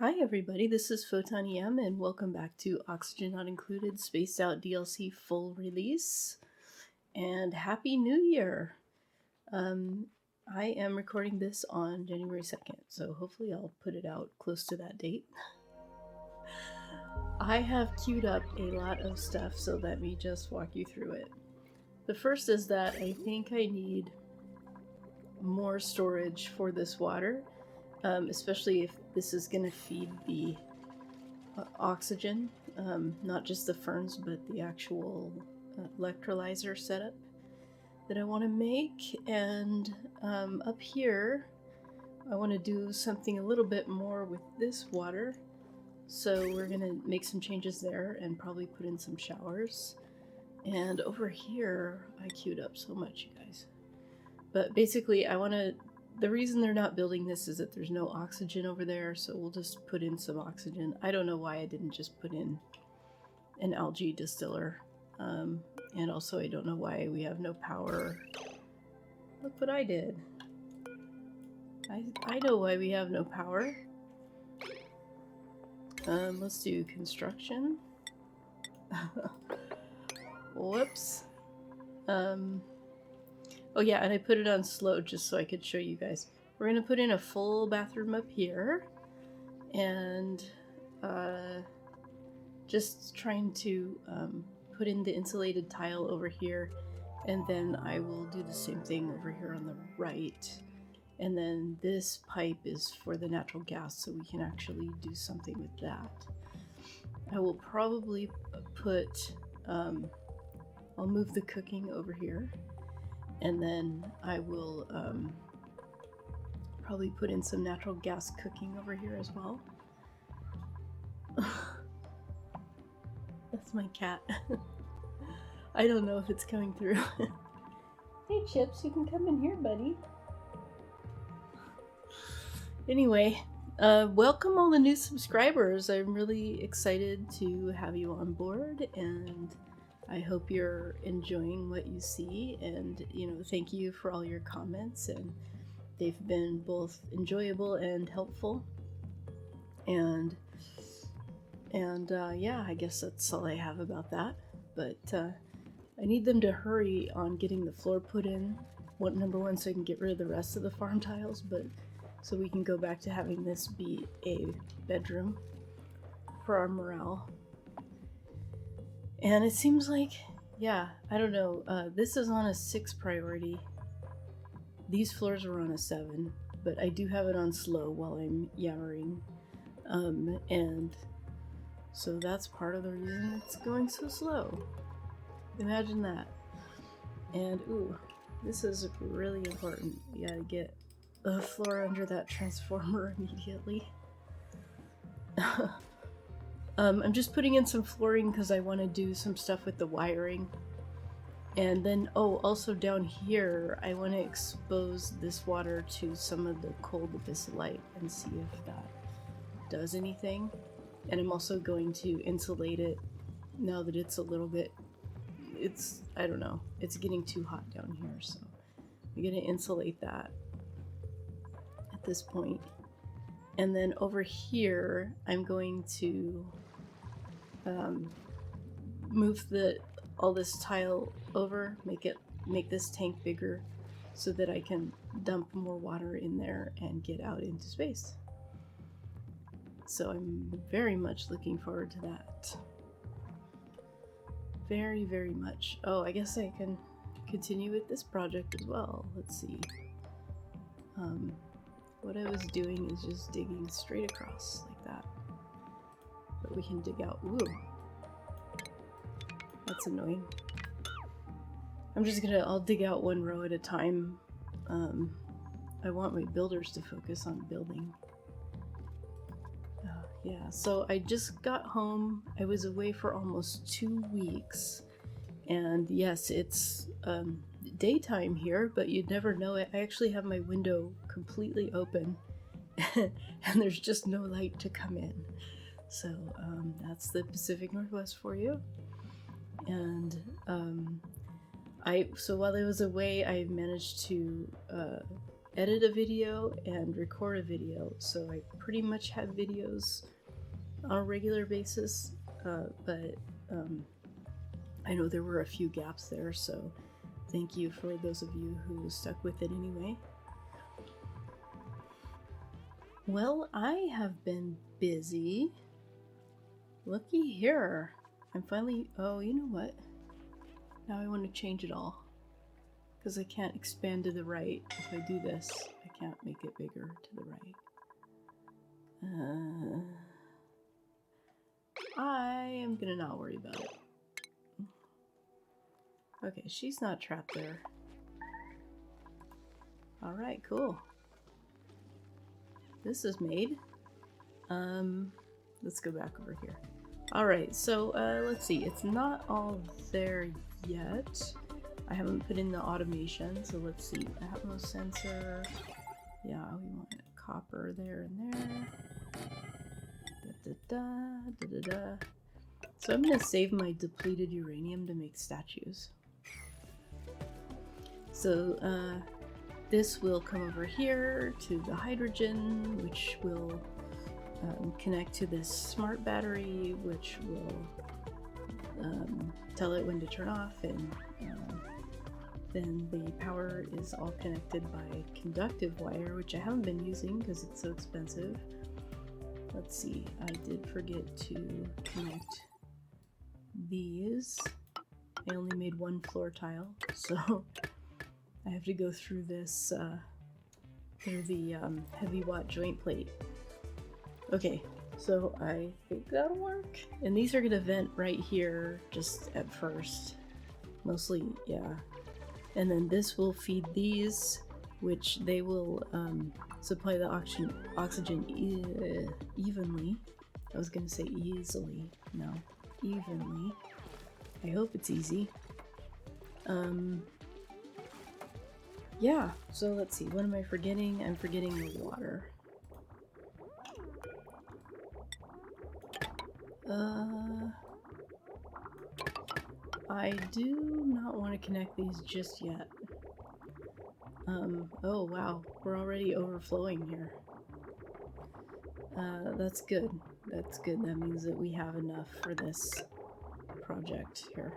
Hi everybody, this is Photon EM and welcome back to Oxygen Not Included Spaced Out DLC full release. And Happy New Year! I am recording this on January 2nd, so hopefully I'll put it out close to that date. I have queued up a lot of stuff, so let me just walk you through it. The first is that I think I need more storage for this water, especially if this is going to feed the oxygen, not just the ferns, but the actual electrolyzer setup that I want to make. And up here, I want to do something a little bit more with this water. So we're going to make some changes there and probably put in some showers. And over here, I queued up so much, you guys. But basically, the reason they're not building this is that there's no oxygen over there, so we'll just put in some oxygen. I don't know why I didn't just put in an algae distiller. And also I don't know why we have no power. Look what I did. I know why we have no power. Let's do construction. Whoops. Oh yeah, and I put it on slow just so I could show you guys. We're gonna put in a full bathroom up here, and just trying to put in the insulated tile over here, and then I will do the same thing over here on the right. And then this pipe is for the natural gas, so we can actually do something with that. I will probably put, I'll move the cooking over here. And then I will probably put in some natural gas cooking over here as well. That's my cat. I don't know if it's coming through. Hey Chips, you can come in here, buddy. Anyway, welcome all the new subscribers. I'm really excited to have you on board, and I hope you're enjoying what you see, and thank you for all your comments, and they've been both enjoyable and helpful. And yeah, I guess that's all I have about that. But I need them to hurry on getting the floor put in. Number one, so I can get rid of the rest of the farm tiles, but so we can go back to having this be a bedroom for our morale. And it seems like, yeah, I don't know, this is on a 6 priority. These floors are on a 7, but I do have it on slow while I'm yammering. And so that's part of the reason it's going so slow. Imagine that. And, ooh, this is really important. We gotta get the floor under that transformer immediately. I'm just putting in some flooring because I want to do some stuff with the wiring. And then, also down here, I want to expose this water to some of the cold abyssal light and see if that does anything. And I'm also going to insulate it now that it's a little bit, I don't know, it's getting too hot down here, so I'm going to insulate that at this point. And then over here, I'm going to move all this tile over, make this tank bigger so that I can dump more water in there and get out into space. So I'm very much looking forward to that. Very, very much. Oh, I guess I can continue with this project as well. Let's see. What I was doing is just digging straight across like that. But we can dig out. Ooh. That's annoying. I'll dig out one row at a time. I want my builders to focus on building. Yeah, so I just got home. I was away for almost 2 weeks. And yes, it's daytime here, but you'd never know it. I actually have my window completely open and there's just no light to come in. So that's the Pacific Northwest for you. And so while I was away, I managed to edit a video and record a video, so I pretty much have videos on a regular basis, but I know there were a few gaps there, so thank you for those of you who stuck with it anyway. Well, I have been busy. Looky here. I'm finally... Oh, you know what? Now I want to change it all. Because I can't expand to the right. If I do this, I can't make it bigger to the right. I am gonna not worry about it. Okay, she's not trapped there. Alright, cool. This is made. Let's go back over here. Alright, so let's see. It's not all there yet. I haven't put in the automation, so let's see. Atmos sensor. Yeah, we want copper there and there. So I'm gonna save my depleted uranium to make statues. So this will come over here to the hydrogen, which will connect to this smart battery, which will tell it when to turn off, and then the power is all connected by conductive wire, which I haven't been using because it's so expensive. Let's see, I did forget to connect these. I only made one floor tile, so I have to go through this, through the heavy watt joint plate. Okay, so I think that'll work. And these are gonna vent right here, just at first. Mostly, yeah. And then this will feed these, which they will supply the oxygen evenly. I was gonna say easily. No, evenly. I hope it's easy. Yeah, so let's see. What am I forgetting? I'm forgetting the water. I do not want to connect these just yet. Oh wow, we're already overflowing here. That's good. That's good. That means that we have enough for this project here.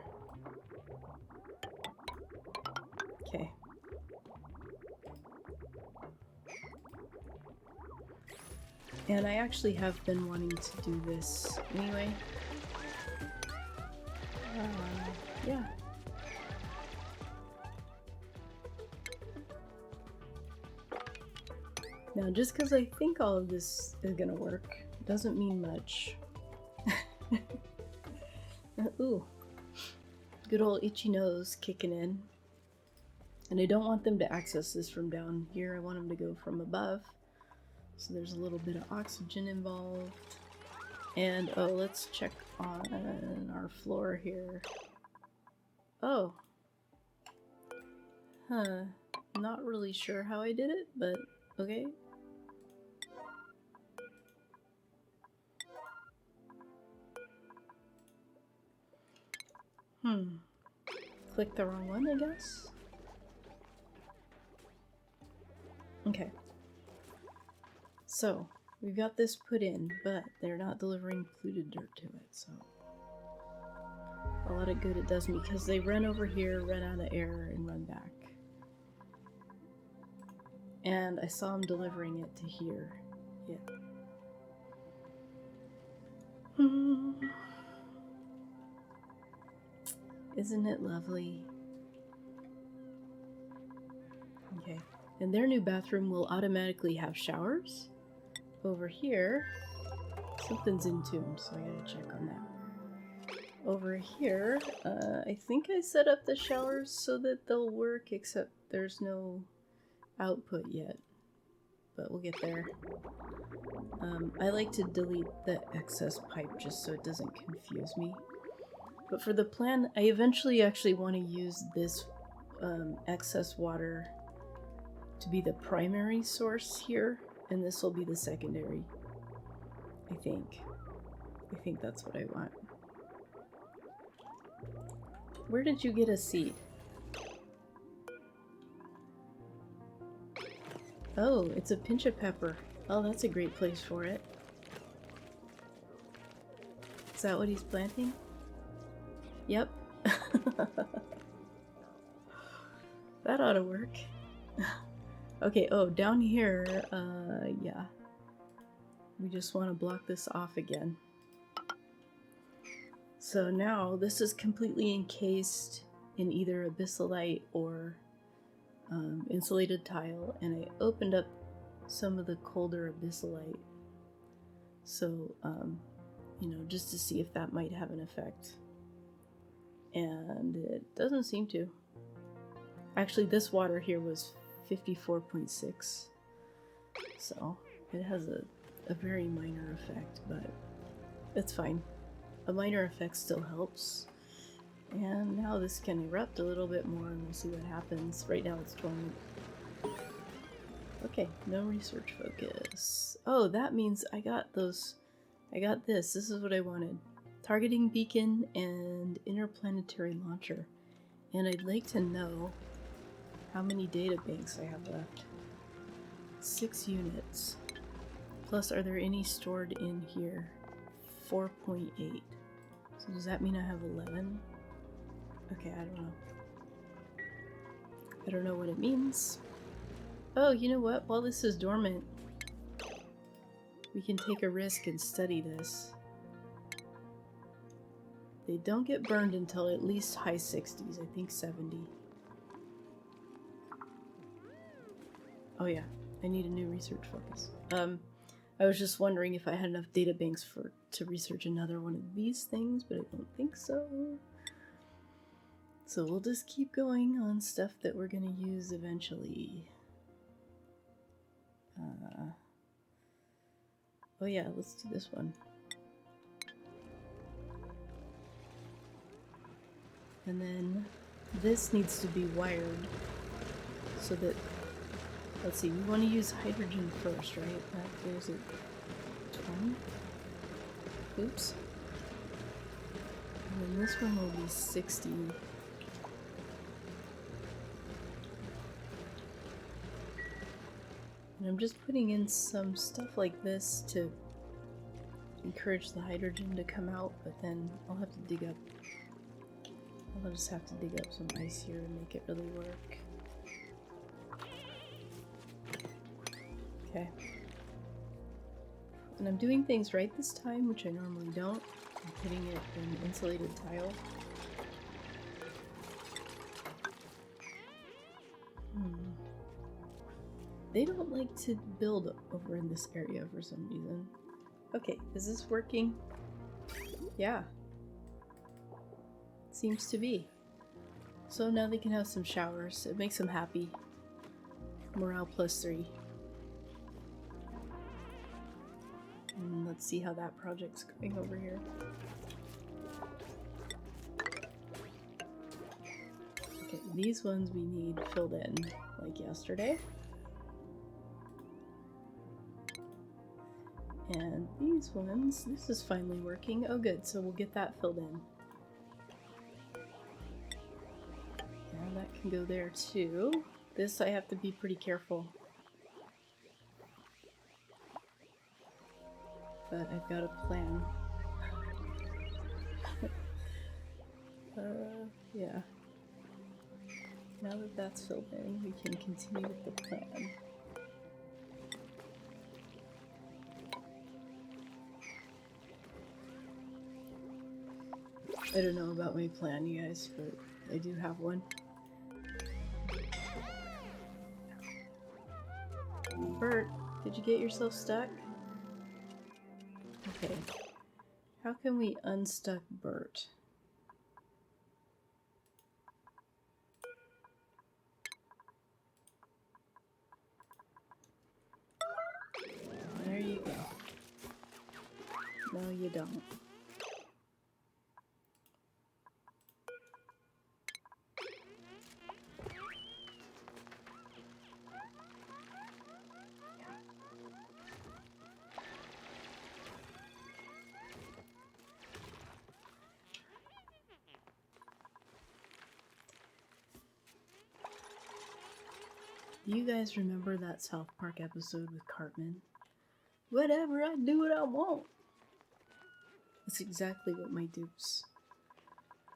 Okay. And I actually have been wanting to do this anyway. Yeah. Now, just because I think all of this is gonna work doesn't mean much. Ooh. Good old itchy nose kicking in. And I don't want them to access this from down here. I want them to go from above. So there's a little bit of oxygen involved. And, oh, let's check on our floor here. Oh. Huh. Not really sure how I did it, but okay. Clicked the wrong one, I guess? Okay. So, we've got this put in, but they're not delivering polluted dirt to it, so a lot of good it does me, because they run over here, run out of air, and run back. And I saw them delivering it to here. Yeah. Isn't it lovely? Okay. And their new bathroom will automatically have showers. Over here, something's in tune, so I gotta check on that. Over here, I think I set up the showers so that they'll work, except there's no output yet. But we'll get there. I like to delete the excess pipe just so it doesn't confuse me. But for the plan, I eventually actually want to use this excess water to be the primary source here, and this will be the secondary, I think. I think that's what I want. Where did you get a seed? Oh, it's a pinch of pepper. Oh, that's a great place for it. Is that what he's planting? Yep. That ought to work. Okay, oh, down here, yeah. We just want to block this off again. So now this is completely encased in either abyssalite or insulated tile, and I opened up some of the colder abyssalite. So, you know, just to see if that might have an effect. And it doesn't seem to. Actually, this water here was 54.6. So, it has a very minor effect, but it's fine. A minor effect still helps. And now this can erupt a little bit more and we'll see what happens. Right now it's 20. Okay, no research focus. Oh, that means I got those. I got this. This is what I wanted. Targeting beacon and interplanetary launcher. And I'd like to know how many data banks I have left. 6 units. Plus, are there any stored in here? 4.8. So does that mean I have 11? Okay, I don't know. I don't know what it means. Oh, you know what? While this is dormant, we can take a risk and study this. They don't get burned until at least high 60s, I think 70. Oh yeah, I need a new research focus. I was just wondering if I had enough data banks to research another one of these things, but I don't think so. So we'll just keep going on stuff that we're gonna use eventually. Oh yeah, let's do this one. And then this needs to be wired so that, let's see, we want to use hydrogen first, right? That goes at 20. Oops. And then this one will be 60. And I'm just putting in some stuff like this to encourage the hydrogen to come out, but then I'll have to dig up. I'll just have to dig up some ice here and make it really work. Okay. And I'm doing things right this time, which I normally don't. I'm putting it in insulated tile. They don't like to build over in this area for some reason. Okay, is this working? Yeah. Seems to be. So now they can have some showers. It makes them happy. Morale +3. And let's see how that project's going over here. Okay, these ones we need filled in like yesterday. And these ones, this is finally working. Oh good, so we'll get that filled in. And that can go there too. This I have to be pretty careful. But I've got a plan. Yeah. Now that that's filled in, we can continue with the plan. I don't know about my plan, you guys, but I do have one. Bert, did you get yourself stuck? Okay. How can we unstuck Bert? There you go. No, you don't. you guys remember that South Park episode with Cartman? Whatever, I do what I want. It's exactly what my dupes.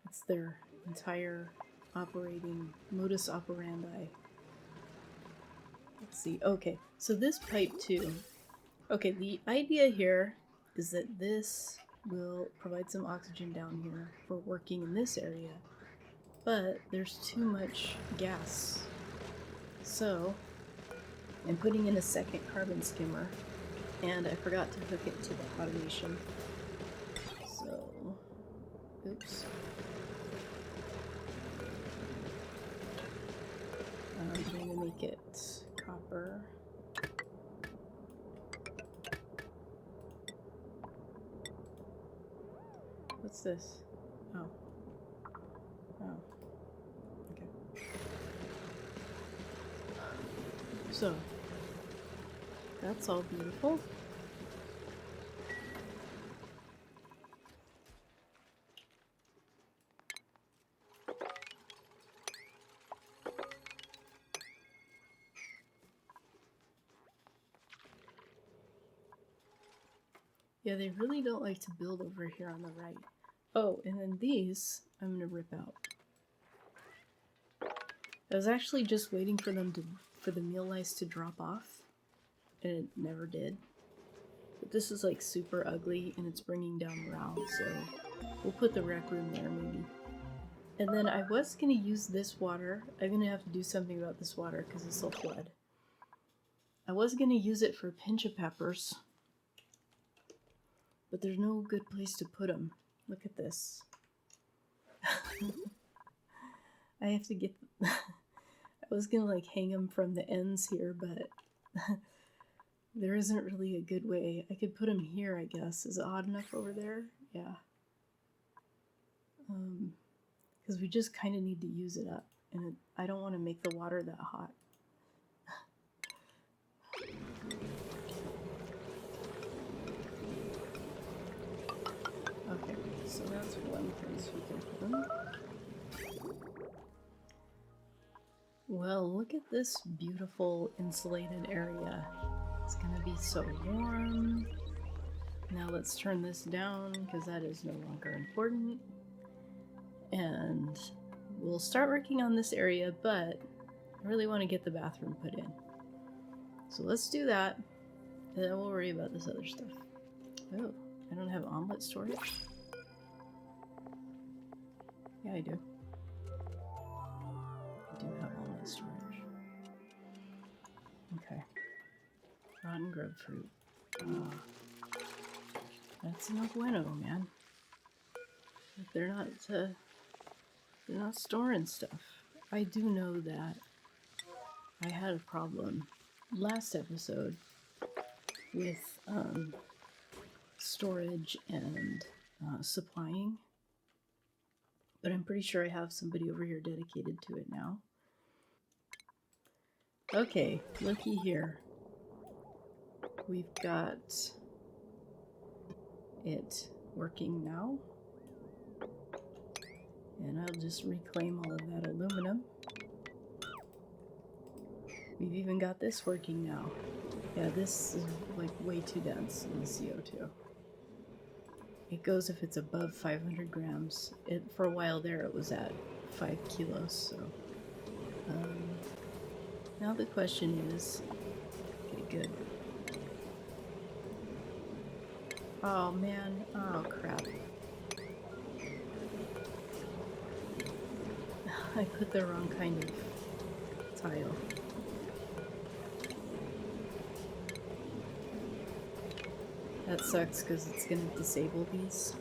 It's their entire operating modus operandi. Let's see. Okay, so this pipe too. Okay, the idea here is that this will provide some oxygen down here for working in this area, but there's too much gas. So I'm putting in a second carbon skimmer, and I forgot to hook it to the automation. So, oops. I'm going to make it copper. What's this? Oh. Oh. Okay. So, that's all beautiful. Yeah, they really don't like to build over here on the right. Oh, and then these I'm gonna rip out. I was actually just waiting for them for the meal lice to drop off, and it never did. But this is like super ugly, and it's bringing down morale, so we'll put the rec room there maybe. And then I was gonna use this water. I'm gonna have to do something about this water because this will flood. I was gonna use it for a pinch of peppers, but there's no good place to put them. Look at this. I have to get... I was gonna like hang them from the ends here, but there isn't really a good way. I could put them here, I guess. Is it hot enough over there? Yeah. Because we just kind of need to use it up, and I don't want to make the water that hot. Okay, so that's one place we can put them. Well, look at this beautiful insulated area. It's gonna be so warm. Now let's turn this down because that is no longer important. And we'll start working on this area, but I really want to get the bathroom put in. So let's do that, and then we'll worry about this other stuff. Oh, I don't have omelet storage? Yeah, I do. I do have omelet storage. Okay. Rotten grapefruit. That's no bueno, man. They're not storing stuff. I do know that I had a problem last episode with storage and supplying, but I'm pretty sure I have somebody over here dedicated to it now. Okay, looky here. We've got it working now. And I'll just reclaim all of that aluminum. We've even got this working now. Yeah, this is like way too dense in the CO2. It goes if it's above 500 grams. For a while there it was at 5 kilos, so. Now the question is, okay, good. Oh man, oh crap. I put the wrong kind of tile. That sucks because it's going to disable these.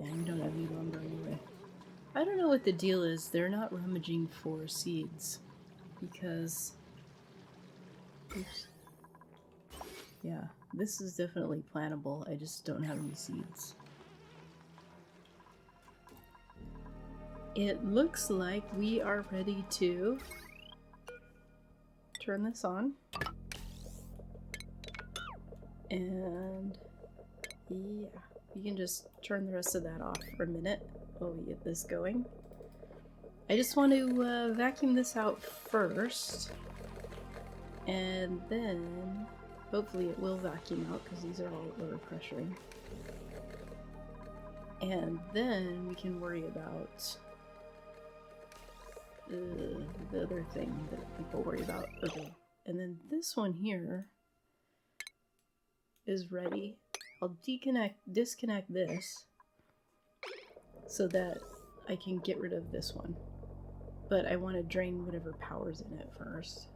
And we don't have any lumber anyway. I don't know what the deal is. They're not rummaging for seeds. Because... Oops. Yeah, this is definitely plantable. I just don't have any seeds. It looks like we are ready to turn this on. And yeah, you can just turn the rest of that off for a minute while we get this going. I just want to vacuum this out first, and then hopefully it will vacuum out because these are all lower pressuring. And then we can worry about the other thing that people worry about. Okay, and then this one here is ready. I'll disconnect this so that I can get rid of this one. But I want to drain whatever power's in it first.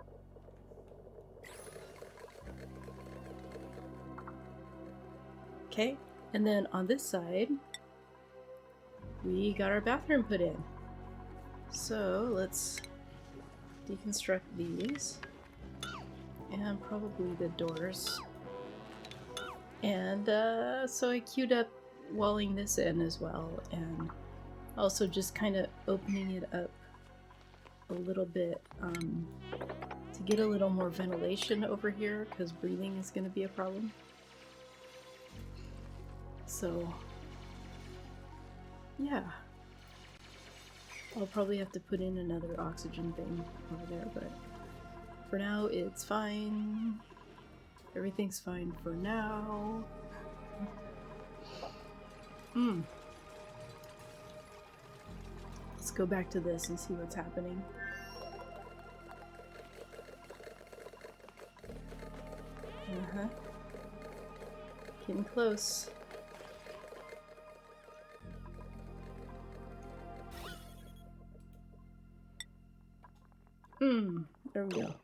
Okay, and then on this side, we got our bathroom put in. So let's deconstruct these and probably the doors. And so I queued up walling this in as well, and also just kind of opening it up a little bit to get a little more ventilation over here because breathing is going to be a problem. So yeah, I'll probably have to put in another oxygen thing over there, but for now it's fine. Everything's fine for now. Let's go back to this and see what's happening. Getting close. There we go.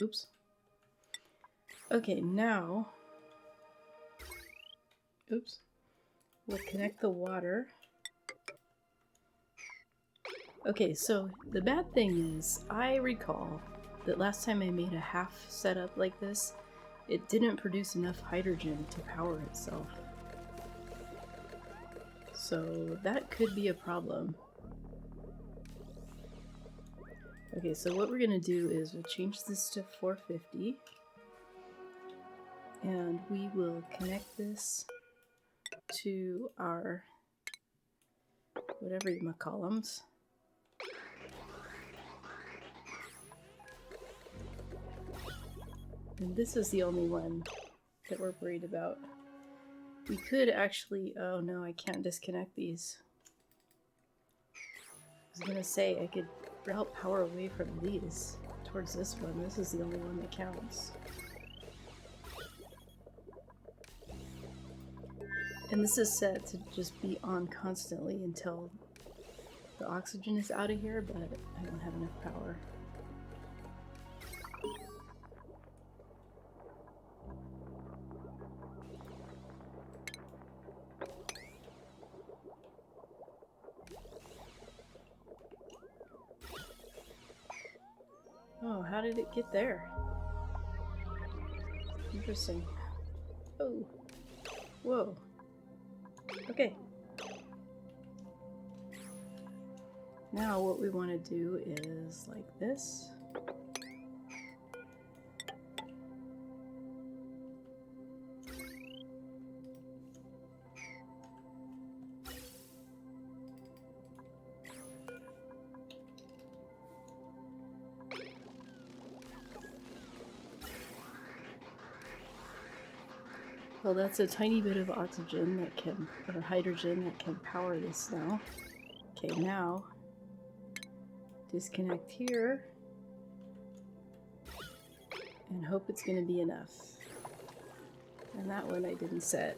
Oops. Okay, now... Oops. We'll connect the water. Okay, so the bad thing is, I recall that last time I made a half setup like this, it didn't produce enough hydrogen to power itself. So that could be a problem. Okay, so what we're gonna do is we'll change this to 450. And we will connect this to our whatever you might call them. And this is the only one that we're worried about. We could actually... Oh no, I can't disconnect these. I was gonna say I could route power away from these towards this one. This is the only one that counts. And this is set to just be on constantly until the oxygen is out of here, but I don't have enough power. Oh, how did it get there? Interesting. Oh. Whoa. Okay. Now what we want to do is like this. Well, that's a tiny bit of oxygen that can, or hydrogen that can power this now. Okay, now disconnect here and hope it's going to be enough. And that one I didn't set.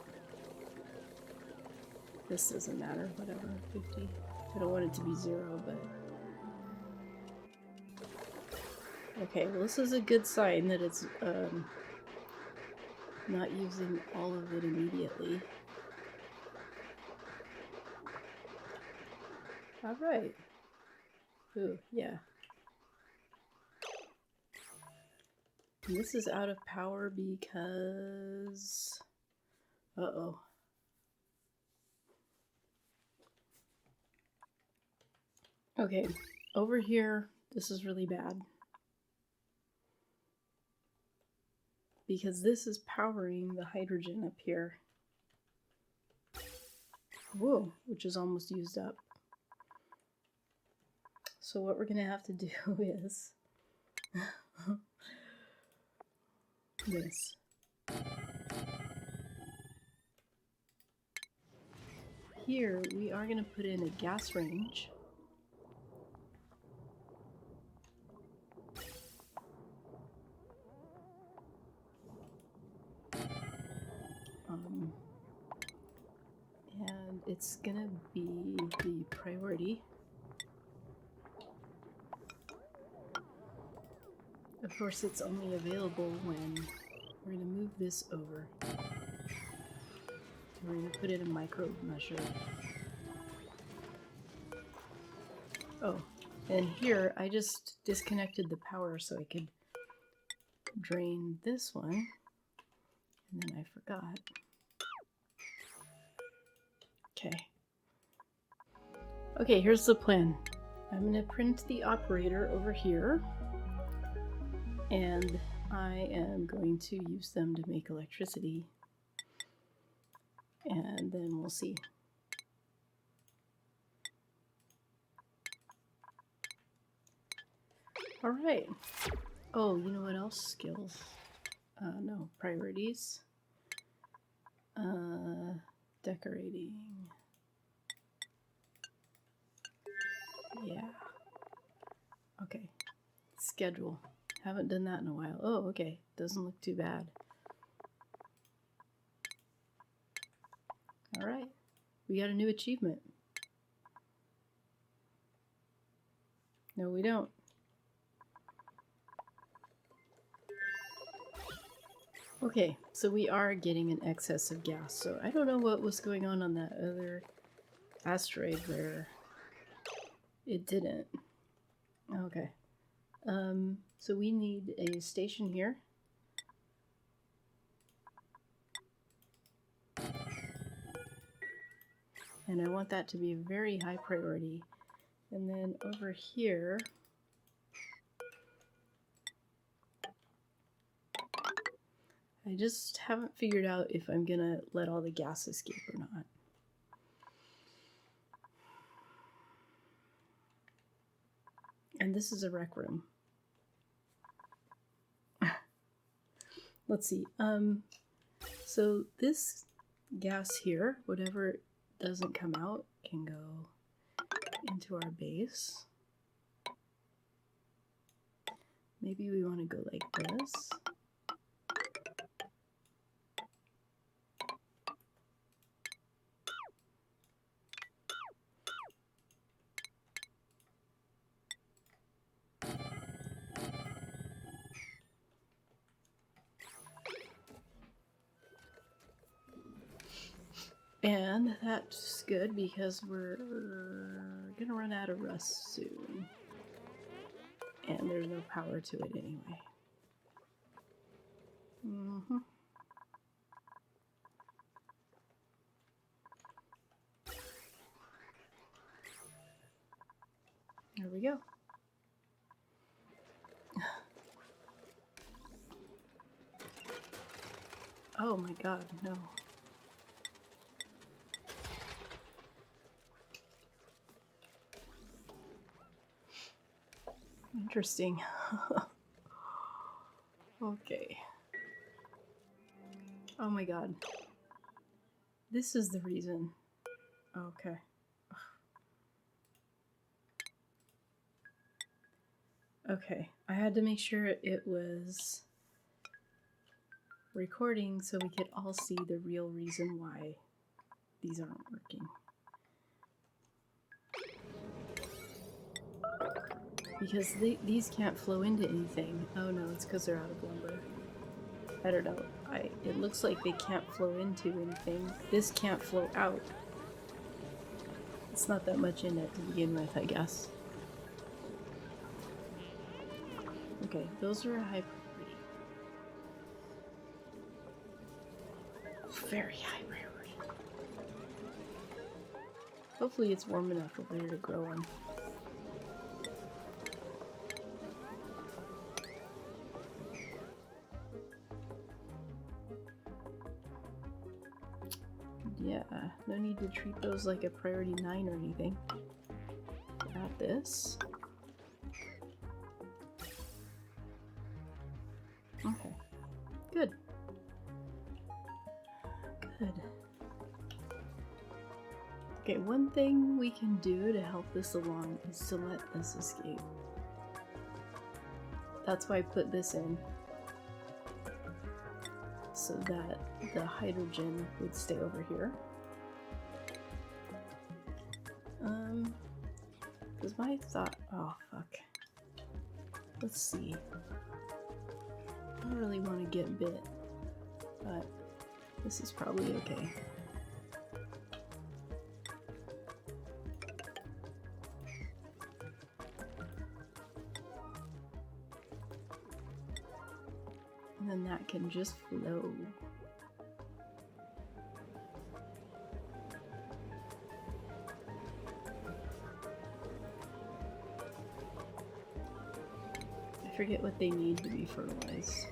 This doesn't matter, whatever, 50. I don't want it to be 0, but... Okay, well this is a good sign that it's not using all of it immediately. Alright. Ooh, yeah. And this is out of power because... Uh-oh. Okay, over here, this is really bad. Because this is powering the hydrogen up here. Whoa, which is almost used up. So what we're gonna have to do is this. Here we are gonna put in a gas range. And it's gonna be the priority. Of course, it's only available when we're gonna move this over. We're gonna put in a micro measure. Oh, and here I just disconnected the power so I could drain this one, and then I forgot. Okay, here's the plan. I'm gonna print the operator over here, and I am going to use them to make electricity, and then we'll see. All right. Oh, you know what else? Skills. No, priorities. Decorating. Yeah. Okay. Schedule. Haven't done that in a while. Oh, okay. Doesn't look too bad. All right. We got a new achievement. No, we don't. Okay, so we are getting an excess of gas. So I don't know what was going on that other asteroid where it didn't. Okay. So we need a station here. And I want that to be a very high priority. And then over here, I just haven't figured out if I'm gonna let all the gas escape or not. And this is a rec room. Let's see. So this gas here, whatever doesn't come out, can go into our base. Maybe we want to go like this. And that's good because we're gonna run out of rust soon. And there's no power to it anyway. There we go. Oh my god, no. Interesting. Okay. Oh my god. This is the reason. Okay. Okay, I had to make sure it was recording so we could all see the real reason why these aren't working. Because these can't flow into anything. Oh no, it's because they're out of lumber. I don't know. It looks like they can't flow into anything. This can't flow out. It's not that much in it to begin with, I guess. Okay, those are a high priority. Very high priority. Hopefully it's warm enough over here to grow on. Yeah, no need to treat those like a priority 9 or anything. Got this. Okay. Good. Good. Okay, one thing we can do to help this along is to let this escape. That's why I put this in. So that the hydrogen would stay over here. Was my thought... Oh, fuck. Let's see. I don't really want to get bit, but this is probably okay. And then that can just flow. I forget what they need to be fertilized.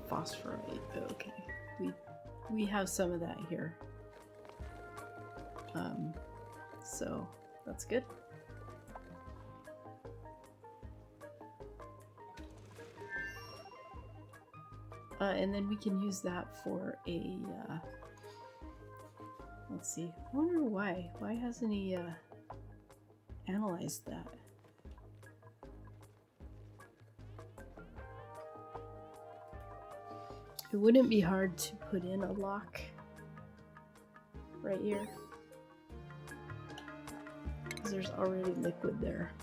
Phosphorite, okay. We have some of that here. So that's good. And then we can use that for a, let's see, I wonder why. Why hasn't he analyzed that? It wouldn't be hard to put in a lock right here, because there's already liquid there.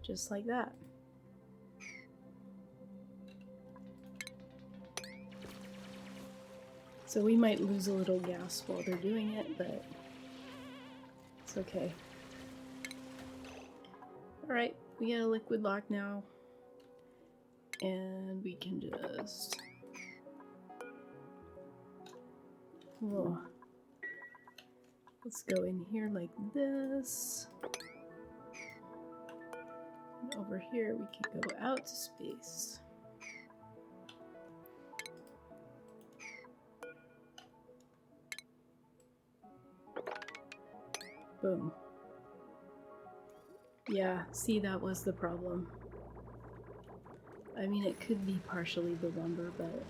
Just like that. So we might lose a little gas while they're doing it, but it's okay. Alright, we got a liquid lock now. And we can just... Whoa. Let's go in here like this. And over here we can go out to space. Boom. Yeah, see, that was the problem. I mean, it could be partially the lumber, but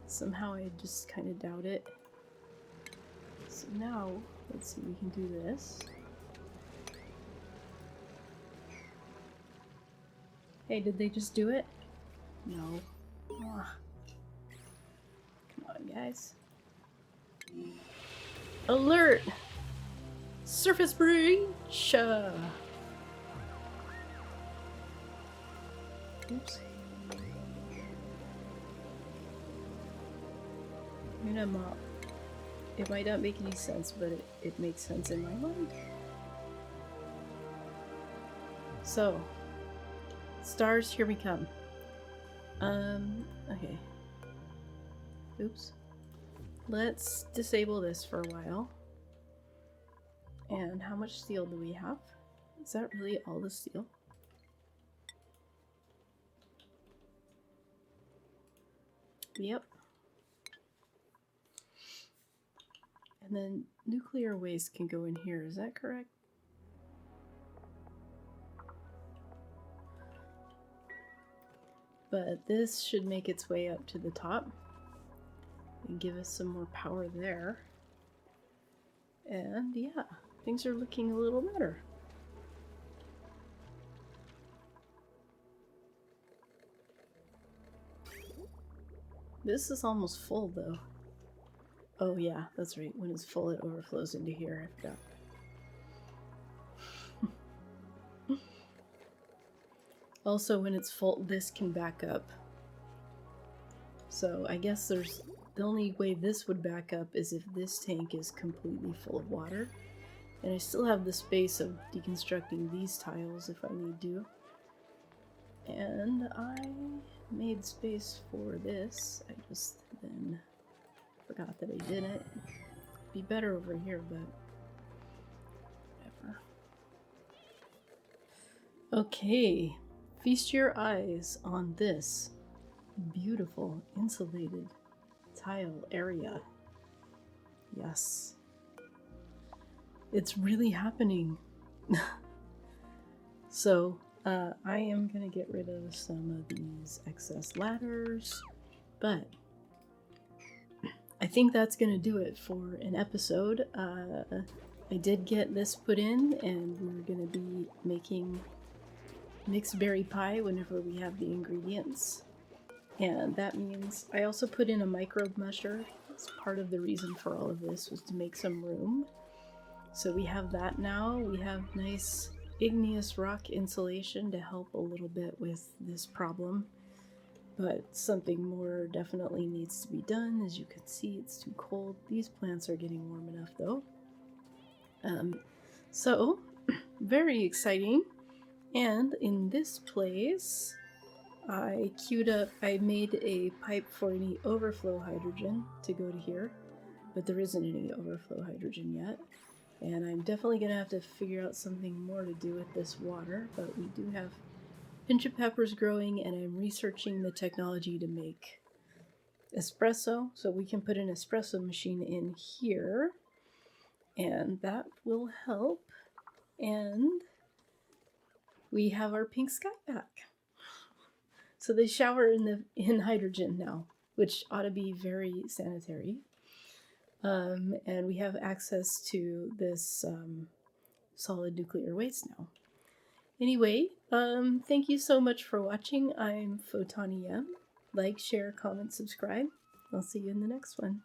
somehow I just kind of doubt it. So now, let's see, we can do this. Hey, did they just do it? No. Ah. Come on, guys. Alert! Surface breach! Oops. I'm gonna mop. It might not make any sense, but it makes sense in my mind. So, stars, here we come. Okay. Oops. Let's disable this for a while. And how much steel do we have? Is that really all the steel? Yep. And then nuclear waste can go in here, is that correct? But this should make its way up to the top and give us some more power there. And yeah, things are looking a little better. This is almost full though. Oh yeah, that's right. When it's full it overflows into here, I forgot. Also, when it's full, this can back up. So I guess there's the only way this would back up is if this tank is completely full of water. And I still have the space of deconstructing these tiles if I need to. And I made space for this. I just then forgot that I did it. It'd be better over here, but whatever. Okay. Feast your eyes on this beautiful insulated tile area. Yes. It's really happening. So, I am going to get rid of some of these excess ladders, but I think that's going to do it for an episode. I did get this put in, and we're going to be making mixed berry pie whenever we have the ingredients. And that means I also put in a microbe musher. It's part of the reason for all of this was to make some room. So we have that now. We have nice igneous rock insulation to help a little bit with this problem. But something more definitely needs to be done. As you can see, it's too cold. These plants are getting warm enough though. So, very exciting. And in this place, I made a pipe for any overflow hydrogen to go to here, but there isn't any overflow hydrogen yet. And I'm definitely going to have to figure out something more to do with this water, but we do have pinch of peppers growing, and I'm researching the technology to make espresso, so we can put an espresso machine in here, and that will help. And we have our pink sky back. So they shower in hydrogen now, which ought to be very sanitary. And we have access to this solid nuclear waste now. Anyway, thank you so much for watching. I'm Photonium. Like, share, comment, subscribe. I'll see you in the next one.